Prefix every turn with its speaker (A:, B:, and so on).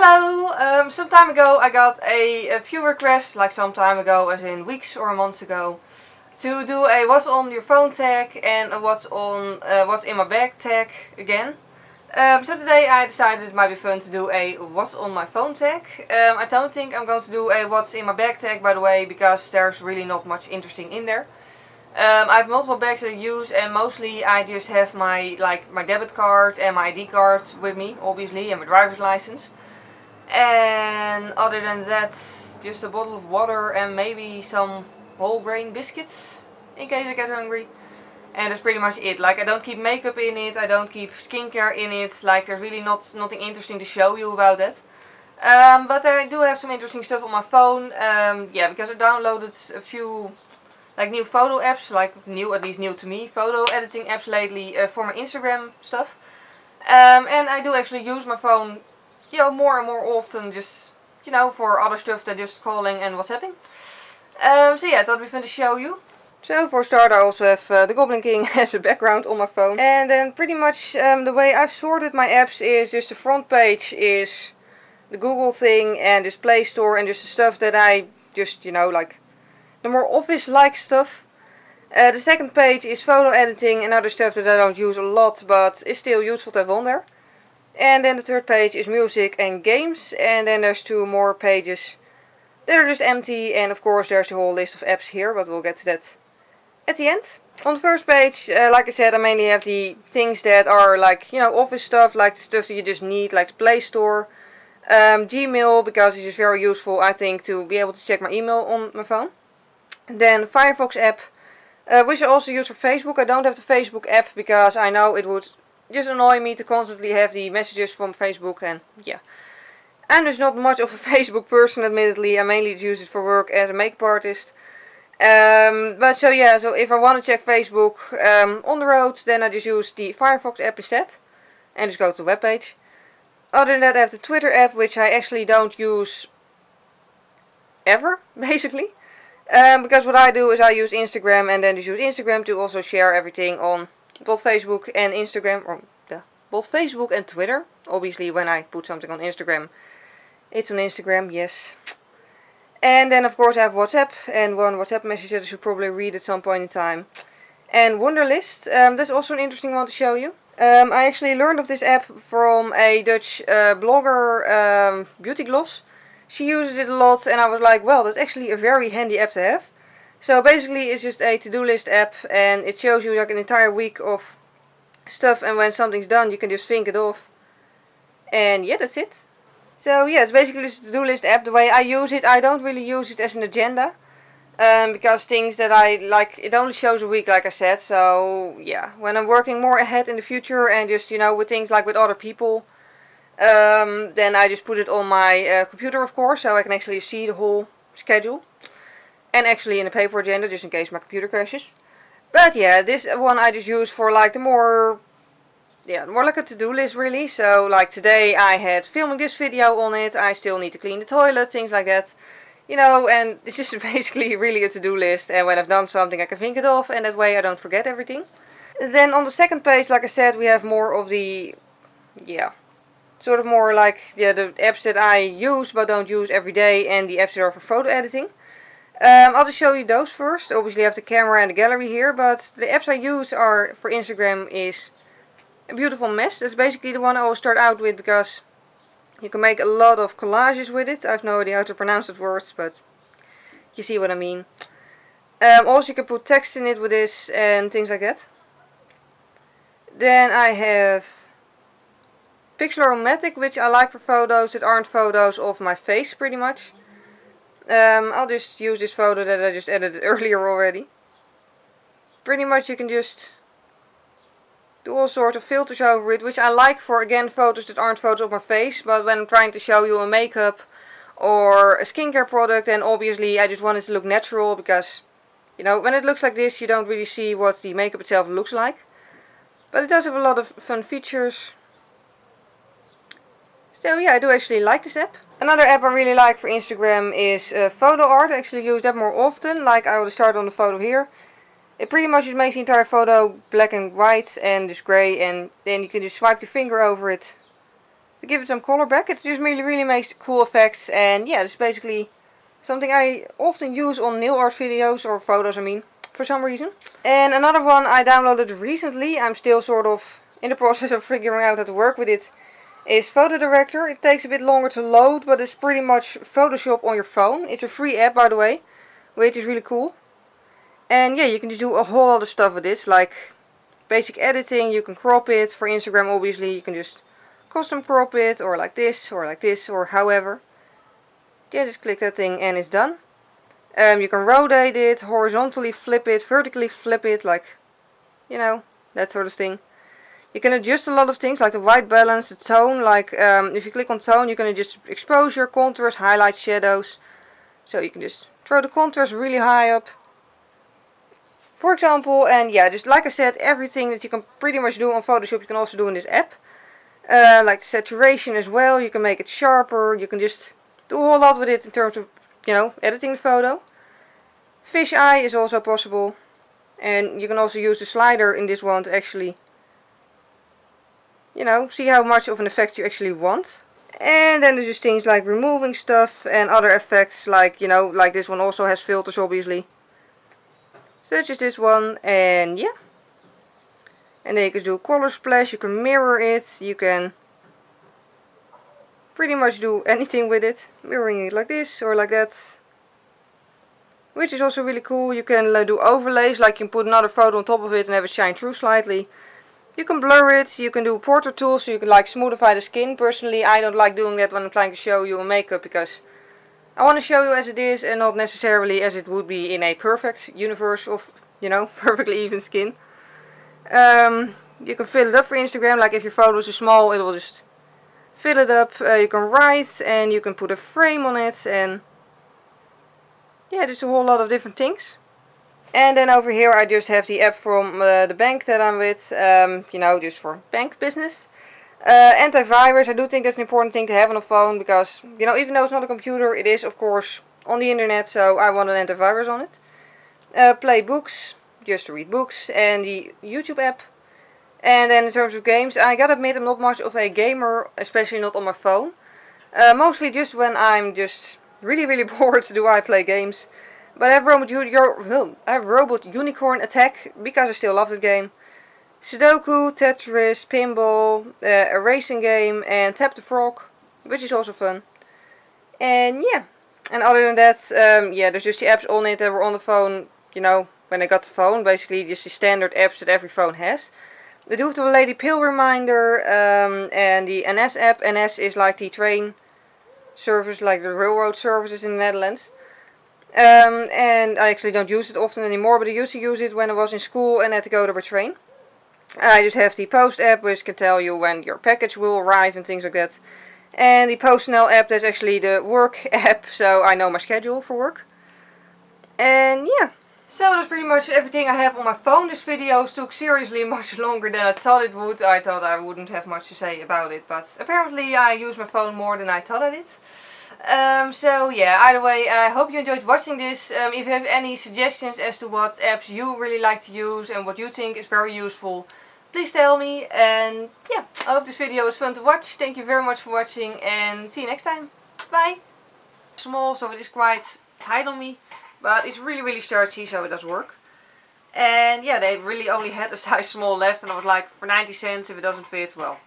A: Hello! Some time ago I got a few requests, like some time ago as in weeks or months ago, to do a what's on your phone tag and a what's in my bag tag again. So today I decided it might be fun to do a what's on my phone tag. I don't think I'm going to do a what's in my bag tag, by the way, because there's really not much interesting in there. I have multiple bags that I use, and mostly I just have my debit card and my ID card with me, obviously, and my driver's license. And other than that, just a bottle of water and maybe some whole grain biscuits in case I get hungry. And that's pretty much it. Like, I don't keep makeup in it, I don't keep skincare in it. Like, there's really nothing interesting to show you about that. But I do have some interesting stuff on my phone. Yeah, because I downloaded a few new photo apps, at least new to me, photo editing apps lately for my Instagram stuff. And I do actually use my phone, more and more often, just, for other stuff than just calling and WhatsApping. So yeah, I thought it'd be fun to show you. So for a start, I also have the Goblin King as a background on my phone. And then pretty much the way I've sorted my apps is just the front page is the Google thing and just Play Store and just the stuff that I just, like the more office-like stuff. The second page is photo editing and other stuff that I don't use a lot, but is still useful to have on there. And then the third page is music and games, and then there's two more pages that are just empty, and of course there's a whole list of apps here, but we'll get to that at the end. On the first page, like I said, I mainly have the things that are office stuff, like the stuff that you just need, like the Play Store, Gmail, because it's just very useful, I think, to be able to check my email on my phone. And then Firefox app, which I also use for Facebook. I don't have the Facebook app because I know it would just annoy me to constantly have the messages from Facebook, and yeah. I'm just not much of a Facebook person, admittedly. I mainly use it for work as a makeup artist. But so yeah, so if I want to check Facebook on the road, then I just use the Firefox app instead. And just go to the webpage. Other than that, I have the Twitter app, which I actually don't use ever, basically. Because what I do is I use Instagram, and then just use Instagram to also share everything on both Facebook and Instagram, or both Facebook and Twitter. Obviously, when I put something on Instagram, it's on Instagram, yes. And then of course I have WhatsApp, and one WhatsApp message that I should probably read at some point in time. And Wunderlist, that's also an interesting one to show you. I actually learned of this app from a Dutch blogger, Beauty Gloss. She uses it a lot, and I was like, well, that's actually a very handy app to have. So basically it's just a to-do list app, and it shows you like an entire week of stuff, and when something's done you can just think it off. And yeah, that's it. So yeah, it's basically just a to-do list app. The way I use it, I don't really use it as an agenda. Because things that I like, it only shows a week, like I said. So yeah, when I'm working more ahead in the future and just, with things like with other people, then I just put it on my computer, of course, so I can actually see the whole schedule. And actually in a paper agenda, just in case my computer crashes. But yeah, this one I just use for like the more like a to-do list, really. So like today I had filming this video on it, I still need to clean the toilet, things like that. And it's just basically really a to-do list, and when I've done something I can think it off, and that way I don't forget everything. Then on the second page, like I said, we have more of the, sort of more like, the apps that I use but don't use every day, and the apps that are for photo editing. I'll just show you those first. Obviously I have the camera and the gallery here, but the apps I use are for Instagram is a beautiful mess. That's basically the one I will start out with, because you can make a lot of collages with it. I have no idea how to pronounce that word, but you see what I mean. Also you can put text in it with this and things like that. Then I have Pixel-O-Matic, which I like for photos that aren't photos of my face, pretty much. I'll just use this photo that I just edited earlier already. Pretty much you can just do all sorts of filters over it, which I like for, again, photos that aren't photos of my face. But when I'm trying to show you a makeup or a skincare product, then obviously I just want it to look natural, because, when it looks like this, you don't really see what the makeup itself looks like. But it does have a lot of fun features. So yeah, I do actually like this app. Another app I really like for Instagram is photo art. I actually use that more often. Like, I will start on the photo here. It pretty much just makes the entire photo black and white and just grey, and then you can just swipe your finger over it to give it some color back. It just really makes cool effects, and yeah, it's basically something I often use on nail art videos, or photos I mean, for some reason. And another one I downloaded recently, I'm still sort of in the process of figuring out how to work with it, is Photo Director. It takes a bit longer to load, but it's pretty much Photoshop on your phone. It's a free app, by the way, which is really cool. And yeah, you can just do a whole lot of stuff with this, like basic editing. You can crop it for Instagram, obviously. You can just custom crop it, or like this, or however. Yeah, just click that thing and it's done. You can rotate it, horizontally flip it, vertically flip it, like, you know, that sort of thing. You can adjust a lot of things, like the white balance, the tone. Like if you click on tone, you can adjust exposure, contrast, highlights, shadows. So you can just throw the contrast really high up, for example. And yeah, just like I said, everything that you can pretty much do on Photoshop, you can also do in this app. Like the saturation as well, you can make it sharper. You can just do a whole lot with it in terms of, you know, editing the photo. Fisheye is also possible. And you can also use the slider in this one to actually, you know, see how much of an effect you actually want. And then there's just things like removing stuff and other effects, like, you know, like this one also has filters, obviously. Such as this one, and yeah. And then you can do color splash, you can mirror it, you can pretty much do anything with it. Mirroring it like this or like that. Which is also really cool. You can do overlays, like you can put another photo on top of it and have it shine through slightly. You can blur it, you can do portrait tools, so you can like smoothify the skin. Personally, I don't like doing that when I'm trying to show you a makeup, because I want to show you as it is and not necessarily as it would be in a perfect universe of, you know, perfectly even skin. You can fill it up for Instagram, like if your photos are small, it will just fill it up. You can write and you can put a frame on it, and yeah, just a whole lot of different things. And then over here I just have the app from the bank that I'm with, you know, just for bank business. Antivirus, I do think that's an important thing to have on a phone, because, you know, even though it's not a computer, it is of course on the internet, so I want an antivirus on it. Play books, just to read books, and the YouTube app. And then in terms of games, I gotta admit I'm not much of a gamer, especially not on my phone. Mostly just when I'm just really bored do I play games. But I have Robot Unicorn Attack, because I still love that game. Sudoku, Tetris, Pinball, a racing game, and Tap the Frog, which is also fun. And yeah, and other than that, yeah, there's just the apps on it that were on the phone, you know, when I got the phone. Basically just the standard apps that every phone has. The Do It to a Lady Pill Reminder, and the NS app. NS is like the train service, like the railroad services in the Netherlands. And I actually don't use it often anymore, but I used to use it when I was in school and had to go there by train. I just have the Post app, which can tell you when your package will arrive and things like that. And the PostNL app, that's actually the work app, so I know my schedule for work. And yeah. So that's pretty much everything I have on my phone. This video took seriously much longer than I thought it would. I thought I wouldn't have much to say about it, but apparently I use my phone more than I thought I did. So yeah, either way, I hope you enjoyed watching this. If you have any suggestions as to what apps you really like to use and what you think is very useful, please tell me. And yeah, I hope this video was fun to watch. Thank you very much for watching, and see you next time. Bye! Small, so it is quite tight on me, but it's really starchy, so it does work. And yeah, they really only had a size small left, and I was like, for 90 cents, if it doesn't fit, well,